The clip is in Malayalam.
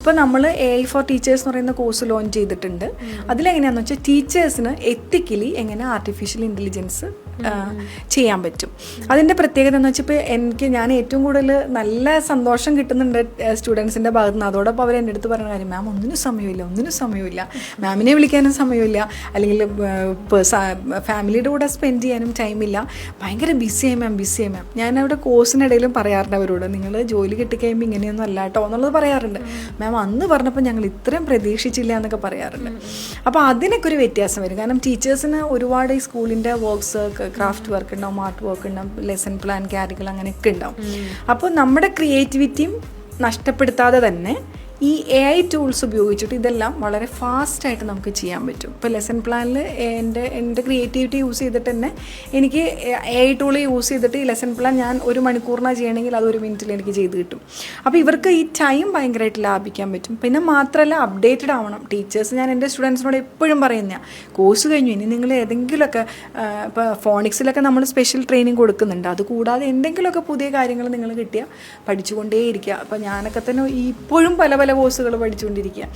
ഇപ്പോൾ നമ്മൾ AI ഫോർ ടീച്ചേഴ്സ് എന്ന് പറയുന്ന കോഴ്സ് ലോഞ്ച് ചെയ്തിട്ടുണ്ട്. അതിലെങ്ങനെയാണെന്ന് വെച്ചാൽ ടീച്ചേഴ്സിന് എത്തിക്കലി എങ്ങനെ ആർട്ടിഫിഷ്യൽ ഇൻ്റലിജൻസ് ചെയ്യാൻ പറ്റും. അതിൻ്റെ പ്രത്യേകത എന്ന് വെച്ചാൽ ഇപ്പോൾ ഞാൻ ഏറ്റവും കൂടുതൽ നല്ല സന്തോഷം കിട്ടുന്നുണ്ട് സ്റ്റുഡൻസിൻ്റെ ഭാഗത്ത് നിന്ന്. അതോടൊപ്പം അവർ എൻ്റെ അടുത്ത് പറയുന്ന കാര്യം, മാം ഒന്നിനും സമയമില്ല, മാമിനെ വിളിക്കാനും സമയമില്ല, അല്ലെങ്കിൽ ഫാമിലിയുടെ കൂടെ സ്പെൻഡ് ചെയ്യാനും ടൈമില്ല, ഭയങ്കര ബിസിയായി മാം. ഞാൻ അവിടെ കോഴ്സിനിടയിലും പറയാറുണ്ട് അവരോട്, നിങ്ങൾ ജോലി കിട്ടിക്കഴിയുമ്പോൾ ഇങ്ങനെയൊന്നും അല്ല കേട്ടോ എന്നുള്ളത് പറയാറുണ്ട്. മാം അന്ന് പറഞ്ഞപ്പോൾ ഞങ്ങൾ ഇത്രയും പ്രതീക്ഷിച്ചില്ല എന്നൊക്കെ പറയാറുണ്ട്. അപ്പോൾ അതിനൊക്കെ ഒരു വ്യത്യാസം വരും. കാരണം ടീച്ചേഴ്സിന് ഒരുപാട് ഈ സ്കൂളിൻ്റെ വർക്ക്സ്, ക്രാഫ്റ്റ് വർക്ക് ഉണ്ടാവും, ആർട്ട് വർക്ക് ഉണ്ടാവും, ലെസൺ പ്ലാൻ, ക്യാരിക്കുലം അങ്ങനെയൊക്കെ ഉണ്ടാവും. അപ്പോൾ നമ്മുടെ ക്രിയേറ്റിവിറ്റിയും നഷ്ടപ്പെടുത്താതെ തന്നെ ഈ AI ടൂൾസ് ഉപയോഗിച്ചിട്ട് ഇതെല്ലാം വളരെ ഫാസ്റ്റായിട്ട് നമുക്ക് ചെയ്യാൻ പറ്റും. ഇപ്പോൾ ലെസൺ പ്ലാനിൽ എൻ്റെ ക്രിയേറ്റിവിറ്റി യൂസ് ചെയ്തിട്ട് തന്നെ എനിക്ക് AI ടൂൾ യൂസ് ചെയ്തിട്ട് ഈ ലെസൺ പ്ലാൻ ഞാൻ 1 മണിക്കൂറിനാണ് ചെയ്യണമെങ്കിൽ അത് 1 മിനിറ്റിൽ എനിക്ക് ചെയ്ത് കിട്ടും. അപ്പോൾ ഇവർക്ക് ഈ ടൈം ഭയങ്കരമായിട്ട് ലാഭിക്കാൻ പറ്റും. പിന്നെ മാത്രമല്ല അപ്ഡേറ്റഡ് ആവണം ടീച്ചേഴ്സ്. ഞാൻ എൻ്റെ സ്റ്റുഡൻസിനോട് എപ്പോഴും പറയുന്ന, കോഴ്സ് കഴിഞ്ഞു ഇനി നിങ്ങൾ ഏതെങ്കിലുമൊക്കെ ഇപ്പോൾ ഫോണിക്സിലൊക്കെ നമ്മൾ സ്പെഷ്യൽ ട്രെയിനിങ് കൊടുക്കുന്നുണ്ട്. അതുകൂടാതെ എന്തെങ്കിലുമൊക്കെ പുതിയ കാര്യങ്ങൾ നിങ്ങൾ കിട്ടിയാൽ പഠിച്ചുകൊണ്ടേയിരിക്കുക. അപ്പോൾ ഞാനൊക്കെ തന്നെ ഇപ്പോഴും പല കോഴ്സുകൾ പഠിച്ചുകൊണ്ടിരിക്കുക.